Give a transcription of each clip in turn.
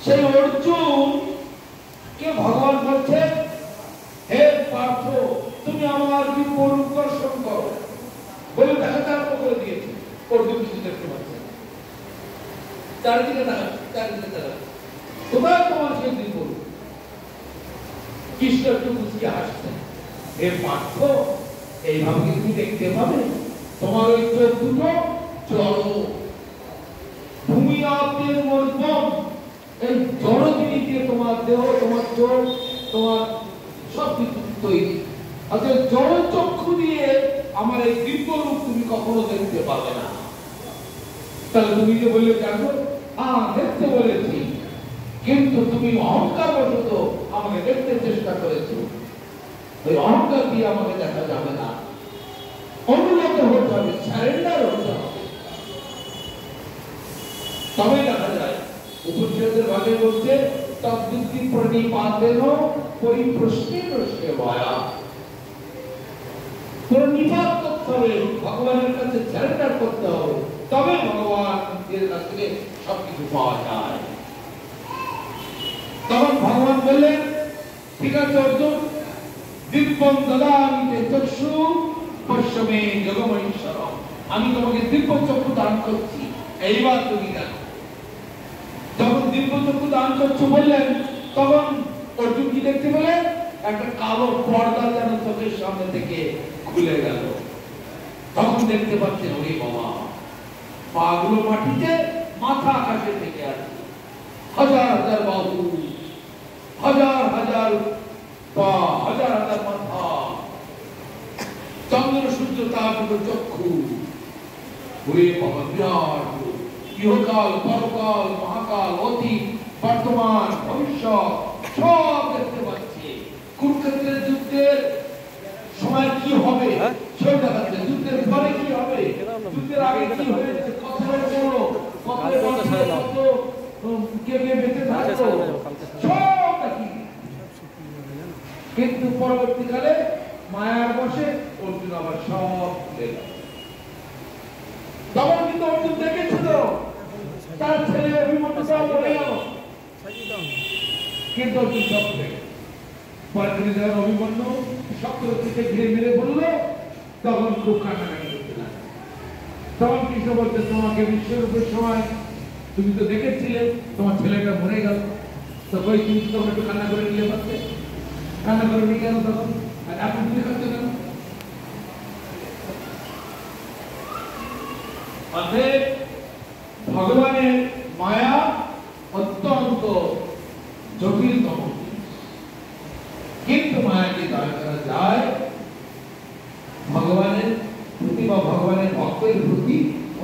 সেই অর্জুন কে ভগবান বলছে, হে পার্থ, তুমি আমার বিপরীত দর্শন করো বলে তাকে তারক করে দিয়েছে। অর্জুন কিছু দেখতে পাচ্ছে, চারিদিকে তাকাচ্ছে, কোথায় তোমার সেই বিপরীত? কৃষ্ণ একটু মুচকি হাসছেন, হে পার্থ, এইভাবে কি তুমি দেখতে পাবে? তোমার ওই চোখ দুটো জড়, ভূমি আপের মর্মম, এই জড় জিনিস দিয়ে তোমার দেহ, তোমার চোখ, তোমার সবকিছু তৈরি। অর্থাৎ জড় চক্ষু দিয়ে আমার এই দিব্য রূপ তুমি কখনো দেখতে পাবে না। তাহলে তুমি যে বললে জানো, দেখতে বলেছি, কিন্তু তুমি অহংকার বশত আমাকে দেখতে চেষ্টা করেছো। ওই অহংকার দিয়ে আমাকে দেখা যাবে না, অনুগত হতে হবে, সারেন্ডার হতে হবে, তবে দেখা যায়। উপনিষদের ভাগে বলছে, তদ্বুদ্ধি প্রণিপাতেন পরিপ্রশ্নে প্রশ্নে ভয়া। প্রণিপাত করতে হবে, ভগবানের কাছে সারেন্ডার করতে হবে, তবে ভগবানের কাছ থেকে সবকিছু পাওয়া যায়। তখন ভগবান বললেন, ঠিক আছে অর্জুন, দিব্যং দদামি তে চক্ষু পশ্যমে যোগমৈশ্বরম, আমি তোমাকে দিব্য চক্ষু দান করছি, এইবার তুমি দেখো। যখন দিব্য চক্ষু দান করছো বললেন, তখন অর্জুন কি দেখতে পেলেন? একটা কালো পর্দা যেন চোখের সামনে থেকে খুলে গেল। তখন দেখতে পাচ্ছেন, ওরে বাবা, পাগুলো মাটিতে, মাথা আকাশে থেকে আছে, হাজার হাজার বাহু, হাজার হাজার পা, হাজার হাজার মাথা, চন্দ্র সূর্য তার মতো চক্ষু, ওরে বাবা, বিরাট ইহকাল, পরকাল, মহাকাল, অতীত, বর্তমান, ভবিষ্যৎ সব দেখতে পাচ্ছে। কুরুক্ষেত্রের যুদ্ধের সময় কি হবে সেও দেখাচ্ছে, যুদ্ধের পরে কি হবে, যুদ্ধের আগে কি হয়েছে, কত বড়, কত কে কে বেঁচে থাকতো, সব দেখি। কিন্তু পরবর্তীকালে মায়ার বসে অর্জুন আবার সব ভুলে গেল। তখন কিন্তু অর্জুন দেখেছিল তার ছেলে অভিমন্যুটাও বলে গেল, কিন্তু অর্জুন সব ভুলে গেল। পরে অভিমন্যু শক্রকে ঘিরে মেরে বলল, তখন খুব কান্নাকাটি করতে লাগলো। তখন কৃষ্ণ বলতে, তোমাকে বিশ্বরূপের সময় তুমি তো দেখেছিলে তোমার ছেলেটা মরে গেল, তখন তুমি তখন একটু কান্না করে নিয়ে পারতে, কান্না করে নিয়ে গেল, তখন আর এখন তুমি করতে গেল। অতএব ভগবানের মায়া অত্যন্ত জটিলতম, কিন্তু মায়াকে জয় করা যায় ভগবানের প্রতি বা ভগবানের ভক্তের প্রতি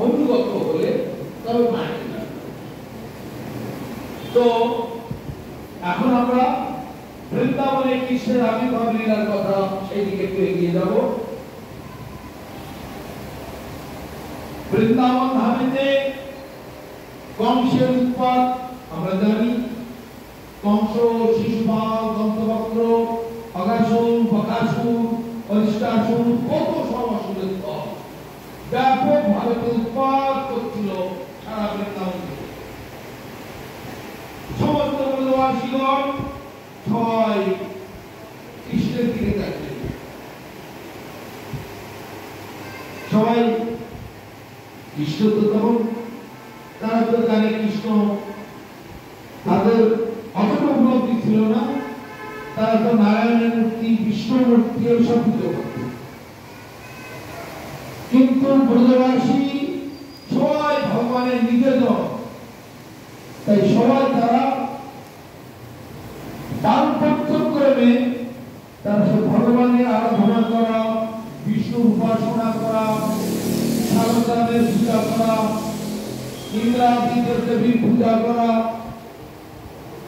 অনুগত হলে, তবে মায়াকে জয় করা। তো এখন আমরা বৃন্দাবনে কৃষ্ণের আবির্ভাব লীলার কথা, সেই দিকে একটু এগিয়ে যাব। বৃন্দাবন ধামেতে কংসের উৎপাত আমরা জানি। কংস, শিশুপাল, দন্তবক্র, অগাসুর, বকাসুর, অরিষ্টাসুর, কত সব অসুরের দল ব্যাপকভাবে উৎপাত করছিল সারা বৃন্দাবন থেকে। সমস্ত ব্রজবাসীগণ সবাই কৃষ্ণের দিকে তাকিয়ে, সবাই কৃষ্ণ তো তখন তারা তো জানে কৃষ্ণ, তাদের অতটা উপলব্ধি ছিল না, তারা তো নারায়ণের মূর্তি, বিষ্ণুর মূর্তি সব পুজো করত। কিন্তু ব্রজবাসী সবাই ভগবানের নিবেদন, তাই সবাই তারা দাম্পত্যক্রমে তারা সব ভগবানের আরাধনা করা, বিষ্ণুর উপাসনা করা, শারদাদের পূজা করা, ইন্দ্রাদি দেবীর পূজা করা,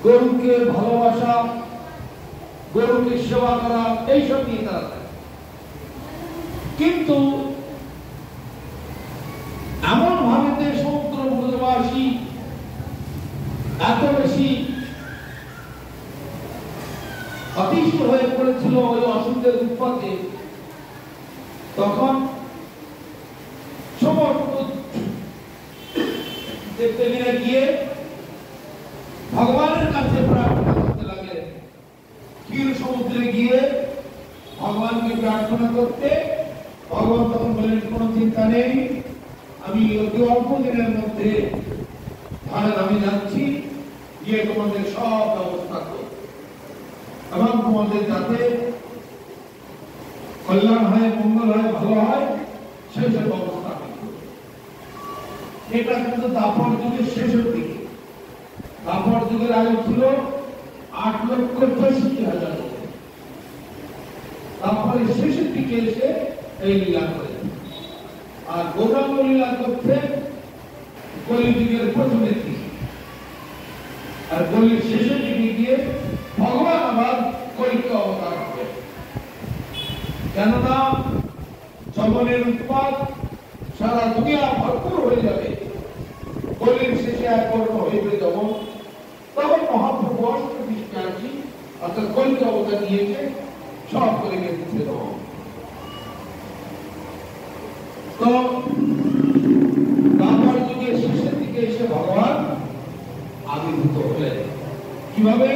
গরুকে ভালোবাসা, গরুকে সেবা করা, এইসব নিয়ে তারা থাকে। কিন্তু এমন ভাবে সমুদ্র ব্রজবাসী এত বেশি অতিষ্ঠ হয়ে পড়েছিল ওই অসুরদের উৎপাতে, তখন সমস্ত দেবদেবীরা গিয়ে ভগবানের কাছে প্রার্থনা করতে লাগলেন। ক্ষীর সমুদ্রে গিয়ে ভগবানকে প্রার্থনা করতে ভগবান তখন বললেন, কোনো চিন্তা নেই, আমি অতি অল্প দিনের মধ্যে আমি যাচ্ছি, গিয়ে তোমাদের সব ব্যবস্থা করব এবং তোমাদের যাতে কল্যাণ হয়, মঙ্গল হয়, ভালো হয়, সেই সব ব্যবস্থা করব। এটা কিন্তু দাপর যুগের শেষের দিকে। দাপর যুগের আয়ু ছিল 8,64,000। তারপরে শেষের দিকে এসে এই লীলা করেন। আর গৌরাঙ্গ লীলা করতে কলিযুগের প্রথমের দিকে, আর কলির শেষের দিকে গিয়ে ভগবান আবার কলিকে অবতার হবে। কেননা যমনের উৎপাত সারা দুনিয়া ভরপুর হয়ে যাবে। কলির শেষে একবার হইবে যমন, তখন মহাপ্রভু অষ্টবিষ্ণু অর্থাৎ কলিকে অবতার নিয়েছে, সব করে দিচ্ছে দেব। তো তারপর যুগের শেষের দিকে এসে ভগবান আবির্ভূত হলেন। কিভাবে?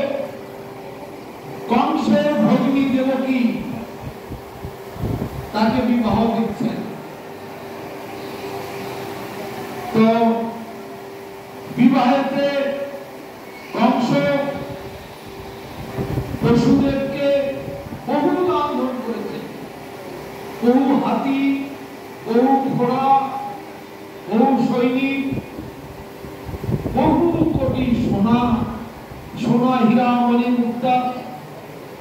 কংসের ভগিনী দেবকী তাকে বিবাহ দিচ্ছেন। তো বিবাহেতে কংস বসুদেবকে বহু দান ধান করেছে। বহু হাতি, বহু ঘোড়া, বহু সৈনিক, বহু কোটি সোনা, সোনা, হীরা, মণি, মুক্তা।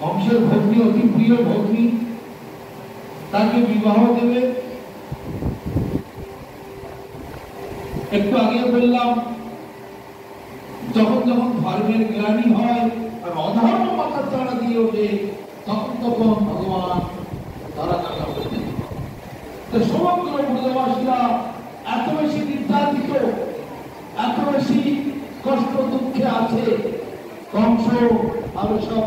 কংসের ভগ্নী, অতি প্রিয় ভগ্নী, তাকে বিবাহ দেবে। একটু আগে বললাম, যখন যখন ধর্মের গ্লানি হয় আর অধর্ম মাথা চাড়া দিয়ে ওঠে, তখন তখন ভগবান তারা টাকা বলতে। সমগ্র ব্রজবাসীরা এত বেশি নির্যাতিত, এত বেশি কষ্ট দুঃখে আছে। কংস আরো সব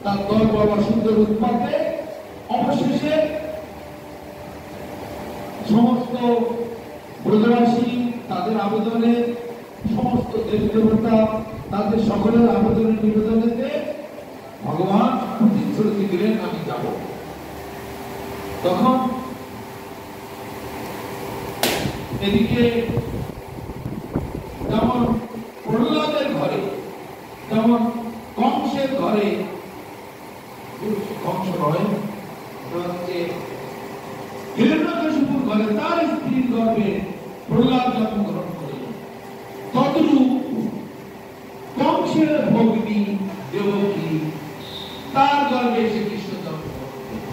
তার দল বাবাসীদের উৎপাতে অবশেষে সমস্ত ব্রজবাসী তাদের আবেদনে, সমস্ত দেব দেবতা তাদের সকলের আবেদনের নিবেদনেতে ভগবান প্রতিশ্রুতি দিলেন, আমি যাব। তখন এদিকে যেমন প্রহ্লাদের ঘরে, যেমন কংসের ঘরে, কংস নয়, হিরণ্যকশিপুর ঘরে তার স্ত্রীর গর্ভে প্রহ্লাদ জন্মগ্রহণ করলেন। তদ্রূপ কংসের ভগ্নী দেবকী তার গর্ভে এসে কৃষ্ণ জন্মগ্রহণ করলেন।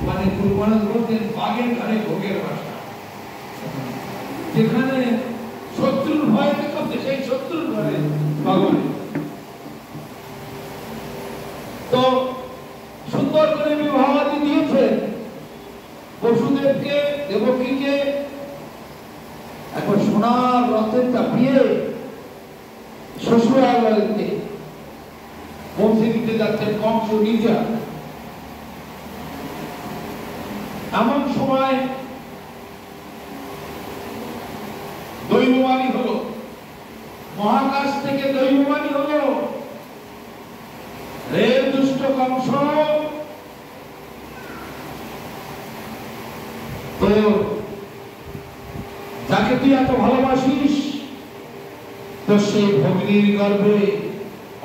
মানে গুরু মহারাজ বলতেন, বাঘের ঘরে ভোগের বাসা। যেখানে শত্রুর ভয় দেখাচ্ছে, সেই শত্রুর ঘরে ভগবান। তো সুন্দর করে বিবাহাদি দিয়েছেন বসুদেবকে, দেবকীকে। এখন সোনার রথে চাপিয়ে শ্বশুরালয়তে পৌঁছে দিতে যাচ্ছেন কংস নিজা। এমন সময় দৈববাণী হলো, মহাকাশ থেকে দৈববাণী হলো, হে দুষ্ট কংস, তো যাকে তুই এত ভালোবাসিস, তো সেই ভগ্নীর গর্ভে,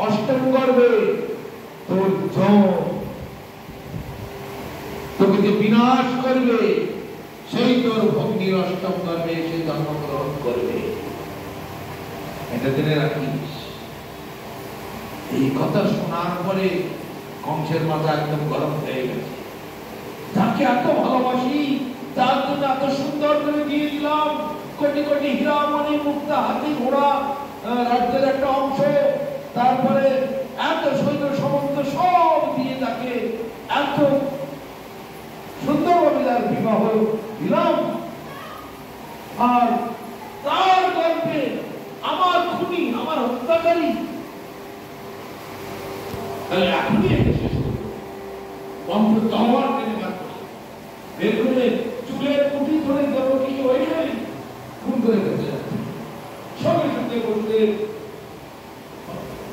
অষ্টম গর্ভে তোর তোকে যে বিনাশ করবে, সেই তোর ভগ্নীর অষ্টম গর্ভে সে জন্মগ্রহণ করবে। এটা জেনে রাখিস। এই কথা শোনার পরে কংসের মাথা একদম গরম হয়ে গেছে। যাকে এত ভালোবাসি, তার জন্য এত সুন্দর করে দিয়ে দিলাম, কোটি কোটি হীরা, মণি, মুক্তা, হাতি, ঘোড়া, রাজ্যের একটা অংশ, তারপরে এত সৈন্য সমস্ত সব দিয়ে তাকে এত সুন্দরভাবে তার বিবাহ দিলাম, আর তার গল্পে আমার খুনি, আমার হত্যাকারী এখনই এসে শেষ করবো। কংস তলোয়ার টেনে বার করে বের করে চুলের মুঠি ধরে দেবকীকে ওইখানে খুন করে ফেলতে যাচ্ছে। সঙ্গে সঙ্গে বসুদেব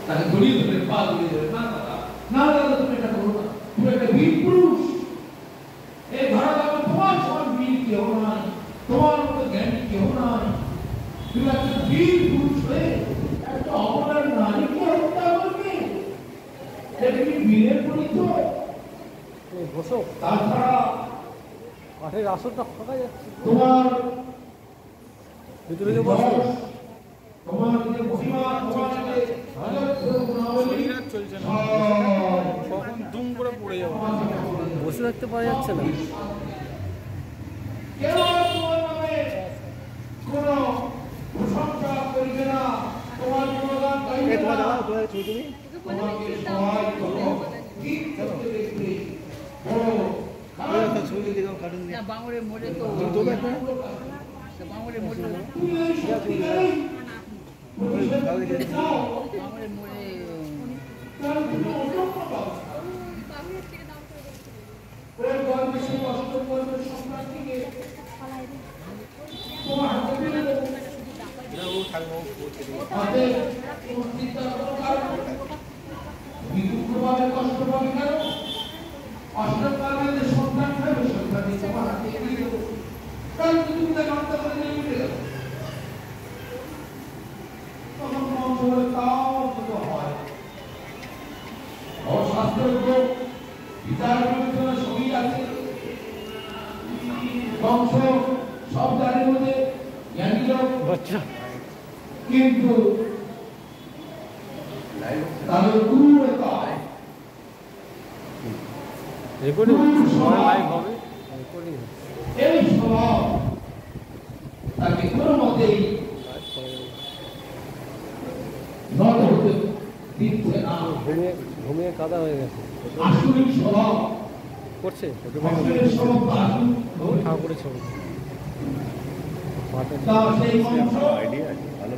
তাকে জড়িয়ে ধরে পা জড়িয়ে ধরে, না দাদা, না দাদা, তুমি এটা করো না, তুমি একটা বীর পুরুষ, এই ভারত তোমার সমান বীর কেউ নাই, তোমার মতো জ্ঞানী কেউ নাই, তুমি একটা বীর পুরুষ হয়ে একটা অপরাধ নারীকে হত্যা করবে, এটা কি বীরের পরিচয়? তাছাড়া কাঠের আসরটা ফাঁকা যাচ্ছে, তোমার ভিতরে যে বসো তোমার যে মহিমা, তোমার যে গুণাবলী চলছে না, কখন দুম করে পড়ে যাবো, বসে থাকতে পারা যাচ্ছে না। কেউ তোমার নামে কোনো প্রশংসা করবে না, তোমার গুণগান গাইবে না, তোমাকে সবাই কোনো গীত করতে দেখবে, বড় বাঙুরের মোড়ে তো বাঙুরের মোড়ে তুমি এই শক্তিকেই প্রতিশোধ নিতে চাও, বাঙুরের মোড়ে তার কোনো অসম্ভব হবে না। ওই গল্পে সেই অষ্টম গল্পের সম্রাটটিকে তোমার হাতে তুলে দেবো। হাতে তোমার চিন্তার কোনো কারণ নেই। তুমি দুঃখ পাবে, কষ্ট পাবে কেন? অষ্টম কালে যে সন্তান খাবে, সন্তানটি তোমার হাতে তুলে দেবো। কারণ তুমি তাকে হত্যা করে নিয়ে উঠে গেল। তখন মন বলে তাও তো হয়। অশাস্ত্রজ্ঞ বিচার বিবেচনা সবই আছে, বংশ সব জানে বলে জ্ঞানী লোক, কিন্তু তাদের ক্রূরতায় রেকর্ডিং লাইভ হবে, রেকর্ডিং এই স্বভাব তাকে কোনো মতেই নত হতে দিচ্ছে না। ঘুমিয়ে ঘুমিয়ে কাদা হয়ে গেছে, আসুরিক স্বভাব, করছে আসুরের স্বভাব তো আসুন। ঠাকুরের ছবি মাঠে তা সেই বংশ আইডিয়া আছে ভালো,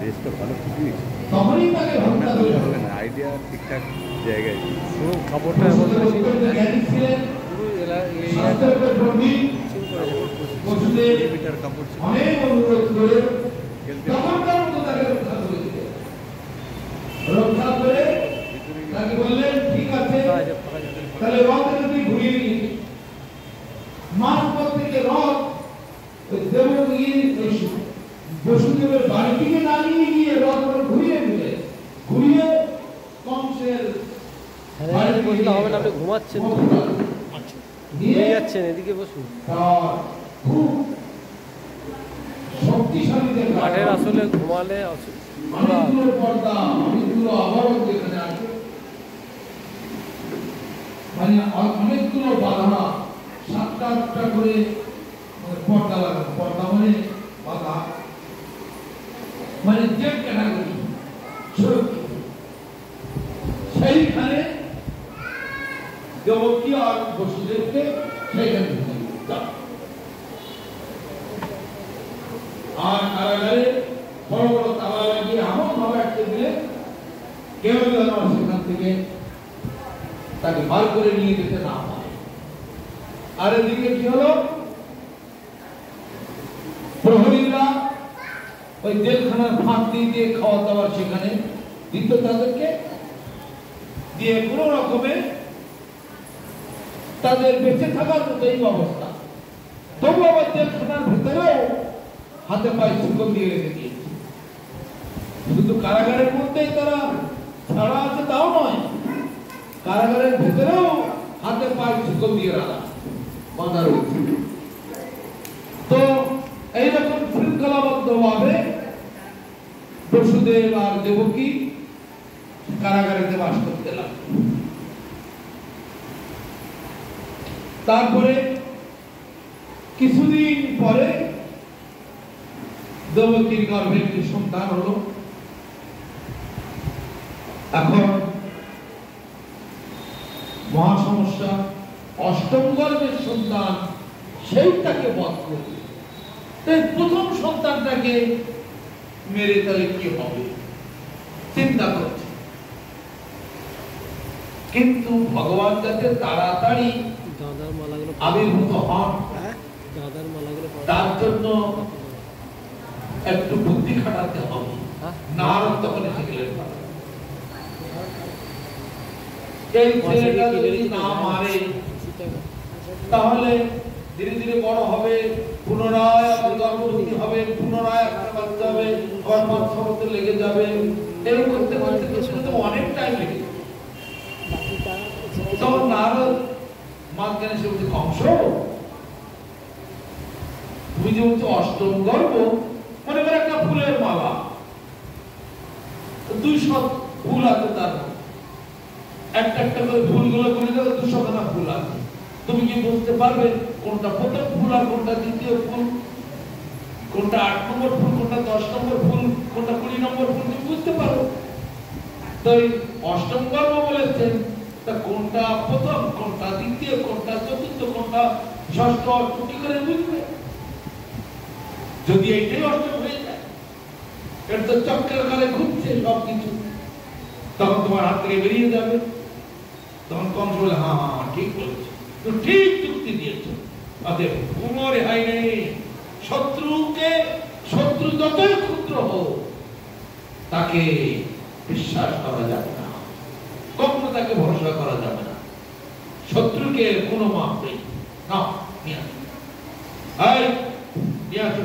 দেশটা ভালো খুবই তখনই তাকে হত্যা করে হবে না, আইডিয়া ঠিকঠাক জায়গায়। পুরো কাপড়টা এমন করেছে, জ্ঞানী ছিলেন, পুরো শাস্ত্রের পণ্ডিত, বসুদেব মিটার কাপড় ছিল, অনেক অনুরোধ করে তখনকার মতো তাকে রক্ষা করেছিলেন। রক্ষা করে তাকে বললেন, ঠিক আছে, তাহলে রথটা তুই ঘুরিয়ে নিয়ে মাঝপথ থেকে রথ ওই দেবগিরি বসুদেবের বাড়ি থেকে না নিয়ে গিয়ে রথ ঘুরিয়ে দিলে, ঘুরিয়ে কংসের বাড়ি বসলে হবে না, আপনি ঘুমাচ্ছেন দিয়ে যাচ্ছেন, এদিকে বসুন। তার খুব শক্তিশালী দেখা কাঠের আসলে ঘুমালে অনেকগুলো পর্দা, অনেকগুলো আবরণ যেখানে আছে, মানে অনেকগুলো বাধা, 7টা করে পর্দা লাগানো, পর্দা মানে বাধা, মানে যে ক্যাটাগরি সেইখানে দেবকী আর বসুদেবকে সেইখানে ঢুকিয়ে দিল। আর কারাগারে বড় বড় তালা লাগিয়ে এমন ভাবে আটকে দিলে কেউ যেন সেখান থেকে তাকে বার করে নিয়ে যেতে না পারে। আর এদিকে কি হলো, প্রহরীরা ওই জেলখানার ফাঁক দিয়ে দিয়ে খাওয়া দাওয়ার সেখানে দিত তাদেরকে, দিয়ে কোনো রকমে তাদের বেঁচে থাকার মতো এই অবস্থা। তবু আবার জেলখানার ভেতরেও হাতে পায়ে শুকন দিয়ে রেখে দিয়েছে। শুধু কারাগারের মধ্যেই তারা ছাড়া আছে তাও নয়, কারাগারের ভেতরেও হাতে পায়ে শুকন দিয়ে রাখা বাঁধা রয়েছে। তো এইরকম শৃঙ্খলাবদ্ধ ভাবে বসুদেব আর দেবকী কারাগারে বাস করতে লাগলো। তারপরে কিছুদিন পরে দেবকীর গর্ভে একটি সন্তান হলো। এখন মহা সমস্যা, অষ্টম গর্ভের সন্তান সেইটাকে বধ করবে, তাই প্রথম সন্তানটাকে মেরে তাহলে কি হবে চিন্তা করছে। কিন্তু ভগবান যাতে তাড়াতাড়ি দাদার মালাগুলো আবির্ভূত হন দাদার মালাগুলো তার জন্য একটু বুদ্ধি খাটাতে হবে। নারদ তখন এসে গেলেন, এই ছেলেটা যদি না মারে তাহলে ধীরে ধীরে বড় হবে, পুনরায় আবার গর্ভবতী হবে, পুনরায় একটা বাচ্চা হবে, আবার 5-6 বছর লেগে যাবে। এই করতে করতে তো অনেক টাইম লেগে যাবে। তখন নারদ মাঝখানে সে বলছে, কংস তুমি যে বলছো অষ্টম গর্ভ, মনে করে একটা ফুলের মালা, 200 ফুল আছে, তার একটা একটা করে ফুলগুলো করে গেলে 200 খানা ফুল আছে। তুমি কি বুঝতে পারবে কোনটা প্রথম ফুল আর কোনটা দ্বিতীয় ফুল, কোনটা 8 নম্বর ফুল, কোনটা 10 নম্বর ফুল, কোনটা 20 নম্বর ফুল? তুমি বুঝতে পারো? তো অষ্টম গর্ভ বলেছেন, তা কোনটা প্রথম, কোনটা দ্বিতীয়, কোনটা চতুর্থ, কোনটা ষষ্ঠ, কি করে বুঝবে? যদি এইটাই অষ্টম হয়ে যায়, এটা তো চক্রের কালে ঘুরছে সবকিছু, তখন তোমার হাত থেকে বেরিয়ে যাবে। তখন কংস বলে, হ্যাঁ হ্যাঁ ঠিক বলেছো, তো ঠিক যুক্তি দিয়েছো, অতএব কোনো রেহাই নেই। শত্রু যতই ক্ষুদ্র হোক তাকে বিশ্বাস করা যাবে না, কখনো তাকে ভরসা করা যাবে না। শত্রুকে কোনো মাপ নেই। না, নিয়ে আসো, নিয়ে আসো,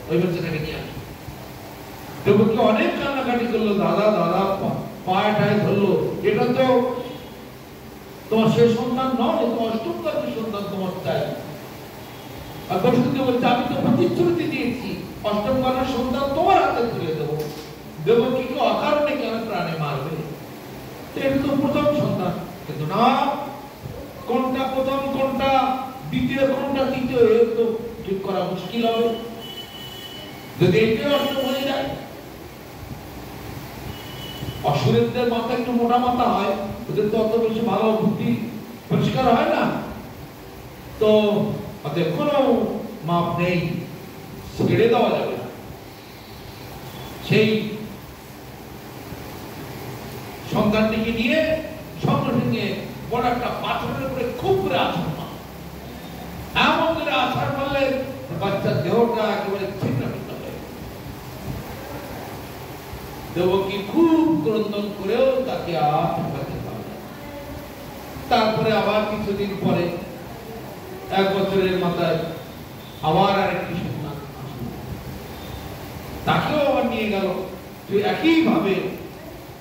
ওই বাচ্চাটাকে নিয়ে আসো। দেবকী অনেক কান্নাকাটি করলো, দাদা দাদা পায়ে টায় ধরলো, এটা তো তোমার শেষ সন্তান নয়, তোমার অষ্টম গর্ভের সন্তান তোমার চাই। আর বসুদেব বলছে, আমি তো প্রতিশ্রুতি দিয়েছি অষ্টম গর্ভের সন্তান তোমার হাতে তুলে দেবো। দেবকীকে অকারণে কেন প্রাণে মারবে? এটা তো প্রথম সন্তান। কিন্তু না, কোনটা প্রথম, কোনটা দ্বিতীয়, কোনটা তৃতীয়, এর তো ঠিক করা মুশকিল হবে। যদি এটাই অষ্টম হয়ে যায়, অসুরের মাথা একটু মোটা মাথা হয়, ওদের তো অত বেশি ভালো বুদ্ধি পরিষ্কার হয় না, তো ওদের কোনো মাপ নেই, ছেড়ে দেওয়া যাবে না। সেই সন্তানটিকে নিয়ে সঙ্গে সঙ্গে বড় একটা পাথরের উপরে খুব করে আছাড় মারল। এমন করে আছাড় মারলে বাচ্চার দেহটা একেবারে ছিন্ন ভিন্ন হয়ে গেল। দেবকী খুব ক্রন্দন করেও তাকে আর ঠেকাতে পারল। তারপরে আবার কিছুদিন পরে 1 বছরের মাথায় আবার আরেকটি সন্তান আসলো, তাকেও আবার নিয়ে গেল। একইভাবে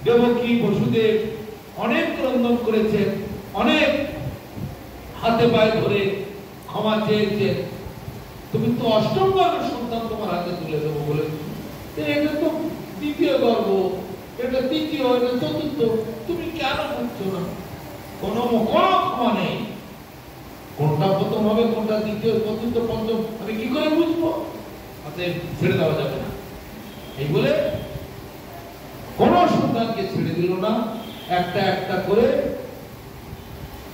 দেবকী বসুদেব অনেক ক্রন্দন করেছেন, অনেক হাতে পায়ে ধরে ক্ষমা চেয়েছেন। তুমি তো অষ্টম গর্ভের সন্তান তোমার হাতে তুলে দেবো বলেছো, এটা তো দ্বিতীয় গর্ভ, এটা তৃতীয়, এটা চতুর্থ, তুমি কেন বুঝছো না? কোনো ক্ষমা নেই। কোনটা প্রথম হবে, কোনটা দ্বিতীয়, চতুর্থ, পঞ্চম, আমি কি করে বুঝবো? অতএব ছেড়ে দেওয়া যাবে না। এই বলে কোন সন্তানকে ছেড়ে দিল না, একটা একটা করে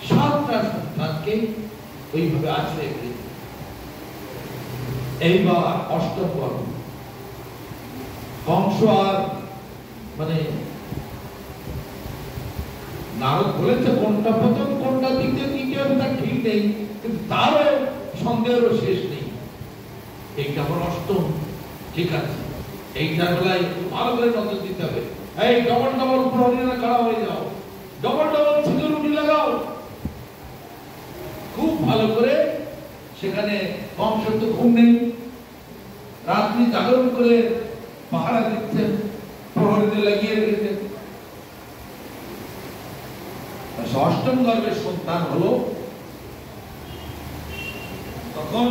7টা সন্তানকে ওইভাবে আছড়ে ফেলে। এইবার অষ্টম গর্ভ কংস আর মানে নারদ বলেছে কোনটা প্রথম, কোনটা দ্বিতীয়, তৃতীয়, তার ঠিক নেই, কিন্তু তারও সন্দেহেরও শেষ নেই। এইটা আমার অষ্টম, ঠিক আছে, এইটার বেলায় ভালো করে নজর দিতে হবে। এই ডবল ডবল প্রহরীরা খাড়া হয়ে যাও, ডবল ডবল সিকিউরিটি লাগাও, খুব ভালো করে। সেখানে কংস তো ঘুম নেই, রাত্রি জাগরণ করে পাহারা দিচ্ছেন, প্রহরীদের লাগিয়ে রেখেছেন। অষ্টম গর্ভের সন্তান হলো, তখন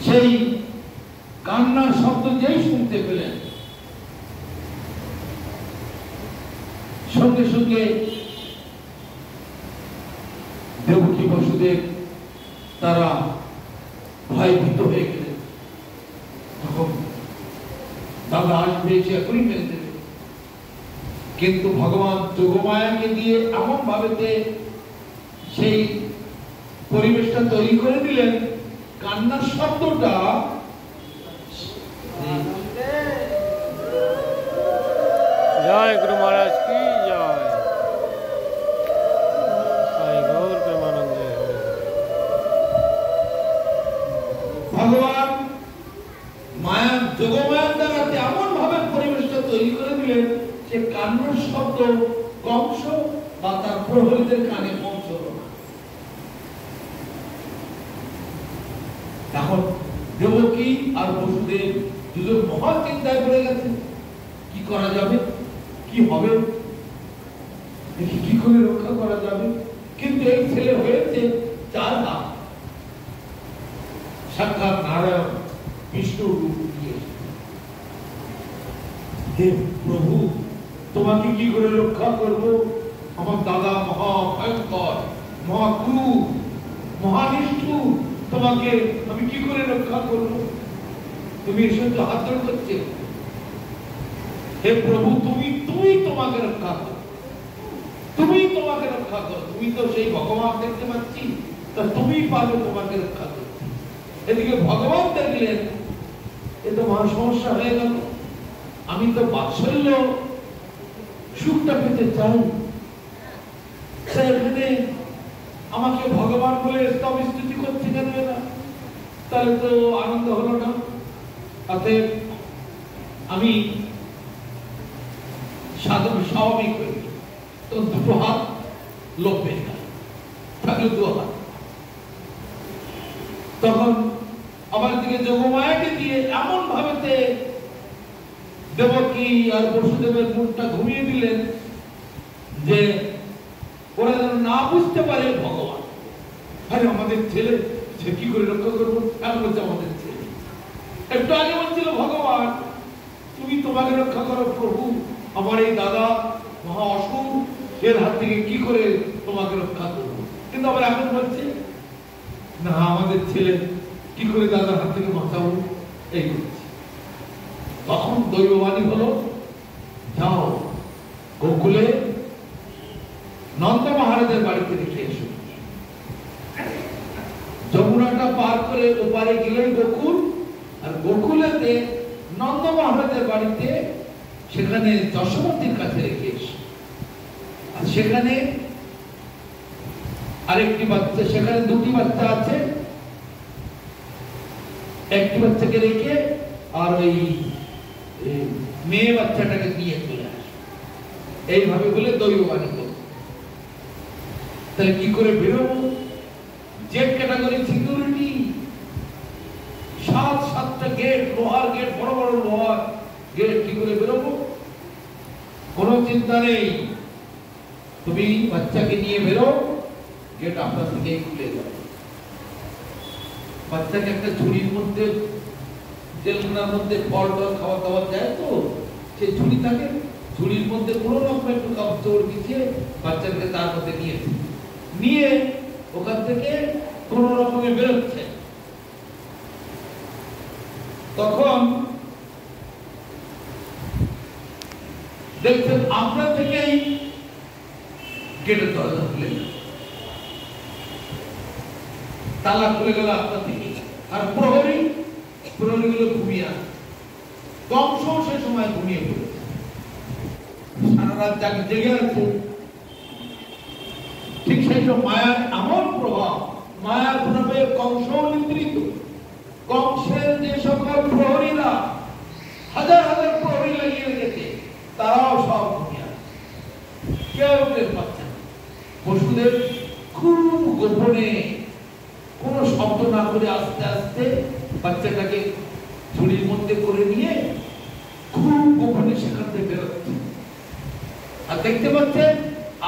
সেই কান্নার শব্দ যেই শুনতে পেলেন, সঙ্গে সঙ্গে দেবকী বসুদেব তারা ভয়ভীত হয়ে গেলেন। তখন দাদা আসবে, সে এখনই মেরে দেবে। কিন্তু ভগবান যোগমায়াকে দিয়ে এমন ভাবে সেই পরিবেশটা তৈরি করে দিলেন, কান্নার শব্দটা জয় গুরু মহারাজ কি জয়, গৌর প্রেমানন্দে। ভগবান মায়া যোগমায়ার দ্বারা এমন ভাবে পরিবেশটা তৈরি করে দিলেন যে কান্নার শব্দ কংস বা তার প্রহরীদের কানে পৌঁছল না। এখন দেবকী আর বসুদেব দুজন মহা চিন্তায় পড়ে গেছে, কি করা যাবে, কি হবে, কি করে রক্ষা করা যাবে। কিন্তু এই ছেলে হয়েছে 4 হাত, সাক্ষাৎ নারায়ণ বিষ্ণু রূপ নিয়ে। হে প্রভু, তোমাকে কি করে রক্ষা করব? আমার দাদা মহা ভয়ঙ্কর, মহাক্রূর, মহানিষ্ঠুর, তোমাকে আমি কি করে রক্ষা করব? তুমি এসে হাত ধরে করছে। হে প্রভু, তুমি তোমাকে রক্ষা করো, তুমি তোমাকে রক্ষা করো। তুমি তো সেই ভগবান দেখতে পাচ্ছি, তা তুমি পারবে তোমাকে রক্ষা করতে। এদিকে ভগবান দেখলেন এ তো মহা সমস্যা হয়ে গেল। আমি তো বাৎসল্য সুখটা পেতে চাই, এখানে আমাকে ভগবান বলে স্তব স্তুতি করছে কেন এরা? তাহলে তো আনন্দ হলো না। অতএব আমি সাধন স্বাভাবিক হয়ে তো 2 হাত লোক পেয়ে গেল, থাকলো 2 হাত। তখন আমার দিকে যোগমায়াকে দিয়ে এমন ভাবেতে দেবকী আর বসুদেবের মুখটা ঘুমিয়ে দিলেন যে ওরা যেন না বুঝতে পারে ভগবান। আরে আমাদের ছেলে, সে কি করে রক্ষা করবো? এখন বলছে আমাদের ছেলে। একটু আগে বলছিল ভগবান তুমি তোমাকে রক্ষা করো প্রভু, আমার এই দাদা মহা অসুর, এর হাত থেকে কি করে তোমাকে রক্ষা করবো। কিন্তু আবার এখন বলছে না, আমাদের ছেলে, কি করে দাদার হাত থেকে বাঁচাবো, এই করছে। তখন দৈববাণী হলো, যাও গোকুলে নন্দ মহারাজের বাড়িতে রেখে এসো। যমুনাটা পার করে ওপারে গেলেন গোকুল, আর গোকুলেতে নন্দ মহারাজের বাড়িতে সেখানে যশোমতীর কাছে রেখে এসো। আর সেখানে আরেকটি বাচ্চা, সেখানে 2টি বাচ্চা আছে, একটি বাচ্চাকে রেখে আর ওই মেয়ে বাচ্চাটাকে নিয়ে চলে আসে। এইভাবে বলে দৈববাণী করল। তাহলে কি করে বেরোবো? জেড ক্যাটাগরি সিকিউরিটি, 7টা গেট, লোহার গেট, বড় বড় লোহার গেট, কি করে বেরোবো? কোনো চিন্তা নেই, তুমি বাচ্চাকে নিয়ে বেরো, গেট আপনার থেকে খুলে যাবে। বাচ্চাকে একটা ঝুড়ির মধ্যে, জেলখানার মধ্যে ফল টল খাওয়া দাওয়া যায়, তো সেই ঝুড়ি থাকে, ঝুড়ির মধ্যে কোনো রকম একটু কাপড় বিছিয়ে বাচ্চাকে তার মধ্যে নিয়ে ওখান থেকে কোন রকমে বেরোচ্ছে। তখন দেখছেন আপনার থেকেই গেটের দরজা খুলে গেল, তালা খুলে গেল আপনার থেকে। আর প্রহরীগুলো ঘুমিয়ে আছে। কংস সে সময় ঘুমিয়ে পড়েছে, সারা রাত যাকে জেগে আছে। ঠিক সেই সব মায়ার এমন প্রভাব, মায়ার প্রভাবে কংস নিদ্রিত। কংসের যে সকল প্রহরীরা, হাজার হাজার প্রহরী লাগিয়ে রেখেছে, তারাও সব ঘুমিয়ে আছে, কেউ টের পাচ্ছে না। বসুদেব খুব গোপনে, কোনো শব্দ না করে আস্তে আস্তে বাচ্চাটাকে ঝুড়ির মধ্যে করে নিয়ে খুব গোপনে সেখান থেকে বেরোচ্ছে। আর দেখতে পাচ্ছেন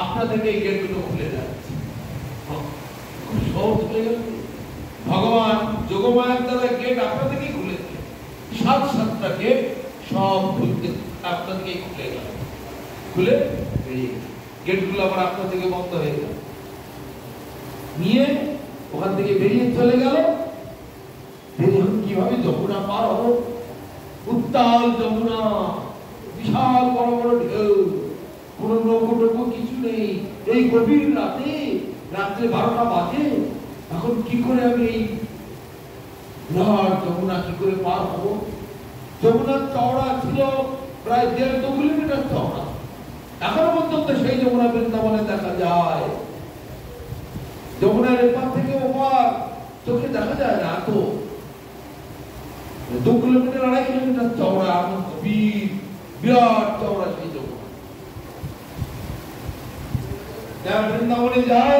আপনার থেকে এই গেটগুলো খুলে যাচ্ছে। খুব সহজ হয়ে গেল। ভগবান যোগমায়ার দ্বারা গেট আপনার থেকেই খুলে দিল। 7টা গেট সব খুলতে আপনার থেকেই খুলে গেল। খুলে বেরিয়ে গেটগুলো আবার আপনার থেকে বন্ধ হয়ে গেল। নিয়ে ওখান থেকে বেরিয়ে চলে গেল। কিভাবে যমুনা পার হবো? উত্তাল যমুনা, বিশাল বড় বড় ঢেউ, কোন নৌকো কিছু নেই। এই গভীর রাতে, রাত্রে 12টা বাজে, এখন কি করে আমি এই যমুনা কি করে পার হবো? যমুনার চওড়া ছিল প্রায় 1.5-2 কিলোমিটার চওড়া। এখনো পর্যন্ত সেই যমুনা বৃন্দাবনে দেখা যায়। যমুনার এপার থেকে ওপার চোখে দেখা যায় না, তো 2 কিলোমিটার 2.5 কিলোমিটার চওড়া, এমন গভীর বিরাট চওড়া সেই যমুনা। যারা বৃন্দাবনে যায়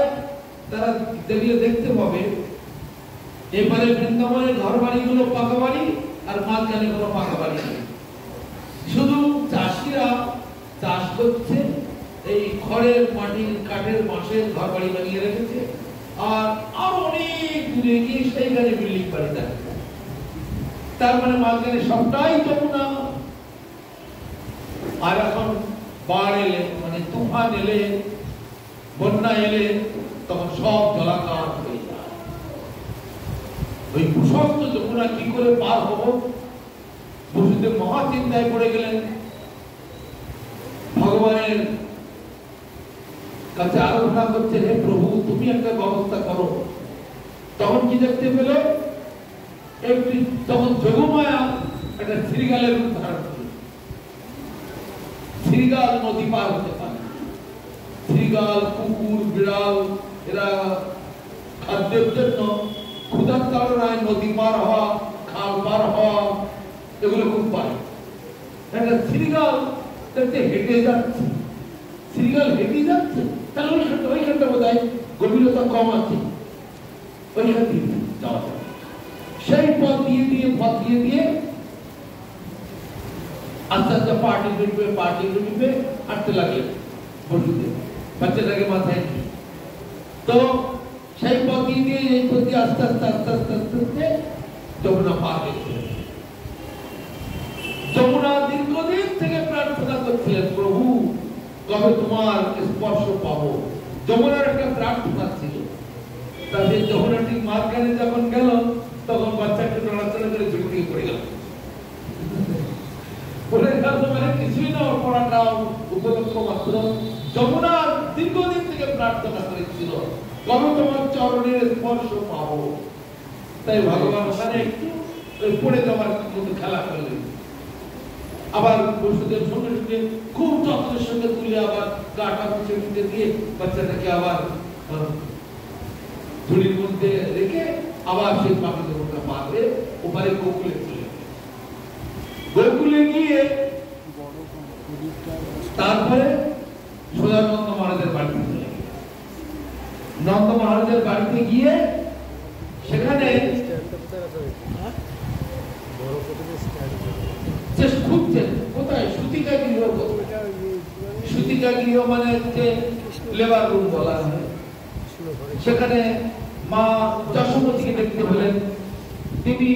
তারা দেখলে দেখতে পাবে এবারে বৃন্দাবনের ঘর বাড়িগুলো পাকা বাড়ি আর মাঝখানে কোনো পাকা বাড়ি নেই। শুধু চাষিরা চাষ করছে, এই খড়ের মাটির কাঠের বাঁশের ঘর বাড়ি বানিয়ে রেখেছে, আর আরো অনেক দূরে গিয়ে সেইখানে বিল্ডিং বাড়ি থাকে। তার মানে মাঝখানে সবটাই যমুনা। আর এখন বাড় এলে মানে তুফান এলে, বন্যা এলে তখন সব জলাকার হয়ে যায়। ওই প্রশস্ত যমুনা কি করে পার হবো, বসুদেব মহা চিন্তায় পড়ে গেলেন। ভগবানের কাছে আরাধনা করছেন, হে প্রভু তুমি একটা ব্যবস্থা করো। তখন কি দেখতে পেল, একটি তখন যোগমায়া একটা শ্রীগালের রূপ ধারণ করল। শ্রীগাল নদী পার হতে পারে। শ্রীগাল, কুকুর, বিড়াল এরা খাদ্যের জন্য ক্ষুধার তাড়নায় নদী পার হওয়া, খাল পার হওয়া এগুলো খুব পারে। একটা শ্রীগাল দেখতে হেঁটে যাচ্ছে, শ্রীগাল হেঁটে যাচ্ছে, তাহলে ওইখানটা বোধ হয় গভীরতা কম আছে, ওইখান দিয়ে যাওয়া যাবে। সেই পথ দিয়ে আস্তে আস্তে পার্টি ডুবে হাঁটতে লাগলেন বসুদেব, বাচ্চাটাকে মাথায় নিয়ে। তো সেই পথ দিয়ে এই পথ দিয়ে আস্তে আস্তে যমুনা পার হয়েছিলেন। যমুনা দীর্ঘদিন থেকে প্রার্থনা করছিলেন, প্রভু কবে তোমার স্পর্শ পাবো। যমুনার একটা প্রার্থনা ছিল। তাহলে যমুনাটি মাঝখানে যখন গেল তখন বাচ্চাটা নড়াচড়া করে ঝুঁকিয়ে পড়ে গেল। মানে কিছুই না, পড়াটা উপলক্ষ মাত্র। যমুনার দীর্ঘদিন থেকে প্রার্থনা করেছিল, কবে তোমার চরণের স্পর্শ পাবো। তাই ভগবান ওখানে একটু পড়ে যাওয়ার মতো খেলা করলেন। আবার বসুদেব সঙ্গে সঙ্গে খুব যত্নের সঙ্গে তুলে আবার গাটা পিছিয়ে দিয়ে বাচ্চাটাকে আবার ঝুড়ির মধ্যে রেখে আবার সেই পাখি যমুনা পার হয়ে ওপারে গোকুলে চলে গোকুলে গিয়ে তারপরে সোজা নন্দ মহারাজের বাড়িতে চলে গেল। নন্দ মহারাজের বাড়িতে গিয়ে সেখানে খুঁজছেন কোথায় সুতিকা গৃহ। সুতিকা গৃহ মানে হচ্ছে লেবার রুম বলা হয়। সেখানে মা যশোমতীকে দেখতে পেলেন। তিনি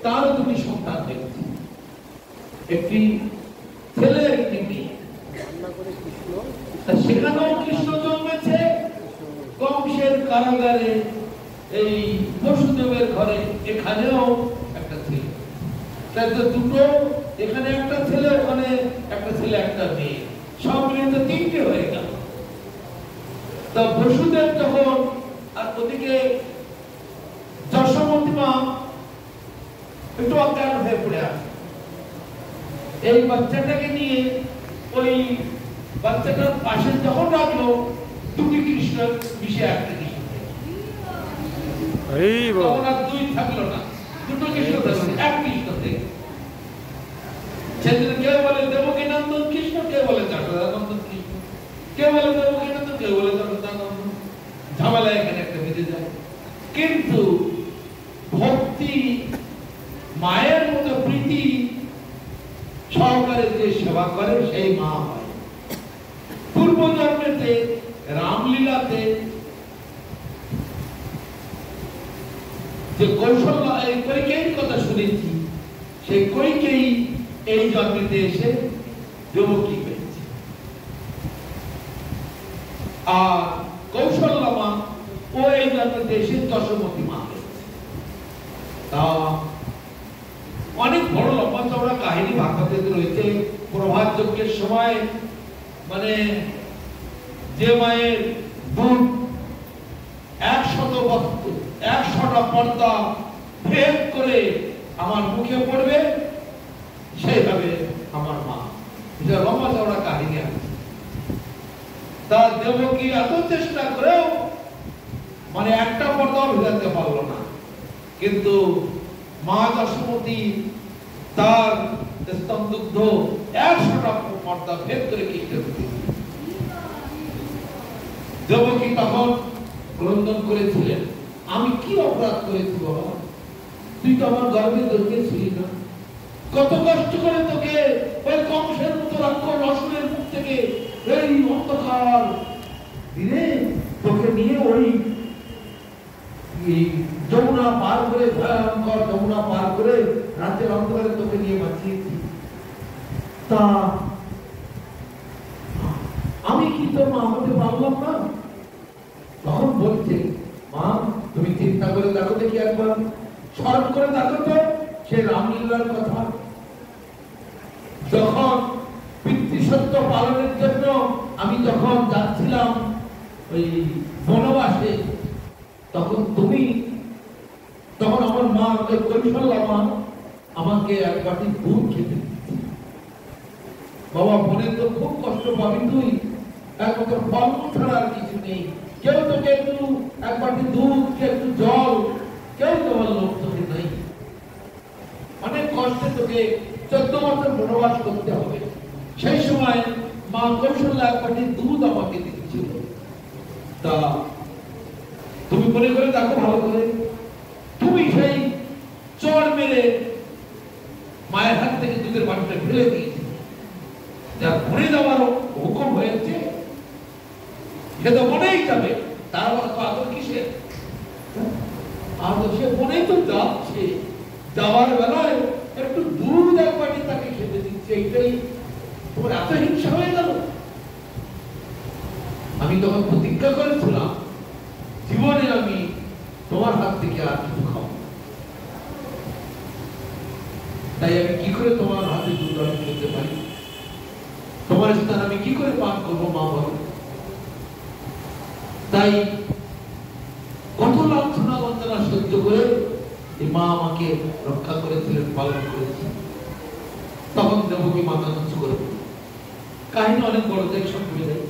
তারও দুটি সন্তান দেখছেন, একটি ছেলে একটি মেয়ে। সেখানেও কৃষ্ণ জন্মেছে, কংসের কারাগারে এই বসুদেবের ঘরে এখানেও একটা ছেলে। তাই তো দুটো, এখানে একটা ছেলে, ওখানে একটা ছেলে একটা মেয়ে, সব মিলিয়ে তো তিনটে হয়ে গেল। তা বসুদেব যখন, আর ওদিকে যশোমতী মা একটু অজ্ঞান হয়ে পড়ে আছে। এই বাচ্চাটাকে নিয়ে ওই বাচ্চাটার পাশে যখন রাখলো, দুটি কৃষ্ণ মিশে একটা কৃষ্ণ, তখন আর দুই থাকলো না, দুটো কৃষ্ণ থাকলো, এক কৃষ্ণ থেকে। সেদিন কেউ বলে দেবকী নন্দন কৃষ্ণ, কেউ বলে যশোদানন্দন কৃষ্ণ, কেউ বলে দেবকী নন্দন, কেউ বলে যশোদানন্দন। ঝামেলা এখানে একটা বেঁধে যায়। কিন্তু ভক্তি, মায়ের মতো প্রীতি সহকারে যে সেবা করে সেই মা হয়। পূর্ব জন্মেতে রামলীলাতে যে কৌশল্যা, এই কৈকেয়ীর কথা শুনেছি, সেই কৈকেয়ী এই জন্মেতে এসে দেবকী হয়েছে, আর কৌশল্যা মা ও এই জন্মেতে এসে যশোমতী মা হয়েছে। তা অনেক বড় লম্বা চওড়া কাহিনী ভাগবতে রয়েছে। প্রভাত যজ্ঞের সময় মানে যে মায়ের দুধ 100টা পর্দা ভেদ করে আমার মুখে পড়বে, সেইভাবে আমার মা, এটা লম্বা চওড়া কাহিনী আছে। তার দেবকী এত চেষ্টা করেও মানে একটা পর্দাও ভেজাতে পারলো না। কিন্তু মা যশোমতী তার দেবকী তখন ক্রন্দন করেছিলেন, আমি কি অপরাধ করেছি বাবা? তুই তো আমার গর্ভে জন্মেছিলি না। কত কষ্ট করে তোকে ওই কংসের মতো রাক্ষস অসুরের মুখ থেকে এই অন্ধকার দিনে তোকে নিয়ে ওই যমুনা পার করে, ভয়ঙ্কর যমুনা পার করে রাতের অন্ধকারে তোকে নিয়ে বাঁচিয়েছি। তা আমি কি তোর মা হতে পারলাম না? তখন বলছে, মা তুমি চিন্তা করে দেখো দেখি, একবার স্মরণ করে দেখো তো সে রামলীলার কথা। যখন পিতৃসত্য পালনের জন্য আমি যখন যাচ্ছিলাম ওই বনবাসে, তখন আমার মা, কৌশল্যা মা আমাকে এক বাটি দুধ খেতে দিচ্ছে। বাবা বনে তো খুব কষ্ট পাবি তুই, একমাত্র ফলমূল ছাড়া আর কিছু নেই। কেউ তোকে একটু এক বাটি দুধ, একটু জল, কেউ তোমার লোক তোকে নেই। অনেক কষ্টে তোকে 14 বছর বনবাস করতে হবে। সেই সময় মা কৌশল্যা এক বাটি দুধ আমাকে দিচ্ছিল। তা তুমি মনে করে দেখো ভালো করে, তুমি সেই চড় মেরে মায়ের হাত থেকে দুধের বাটিটা ফেলে দিয়েছি, যার মরে যাওয়ার হুকুম হয়েছে সে তো মনেই যাবে। তার আবার আদর কিসের? আদর সে মনেই তো যাচ্ছে, যাওয়ার বেলায় একটু দুধ এক বাটি তাকে খেতে দিচ্ছে। এইটাই তোমার এত হিংসা হয়ে গেল? আমি তখন প্রতিজ্ঞা করেছিলাম, জীবনে আমি তোমার হাত থেকে আর কিছু খাবো। তাই আমি কি করে তোমার হাতে দুধ আমি খেতে পারি? তোমার স্থান আমি কি করে পান করবো মা বলো? তাই কত লাঞ্ছনা বন্দনা সহ্য করে এই মা আমাকে রক্ষা করেছিলেন, পালন করেছিলেন। তখন দেবকী মাথা উঁচু করে কাহিনী অনেক বড়, দেখ সব ভুলে যায়।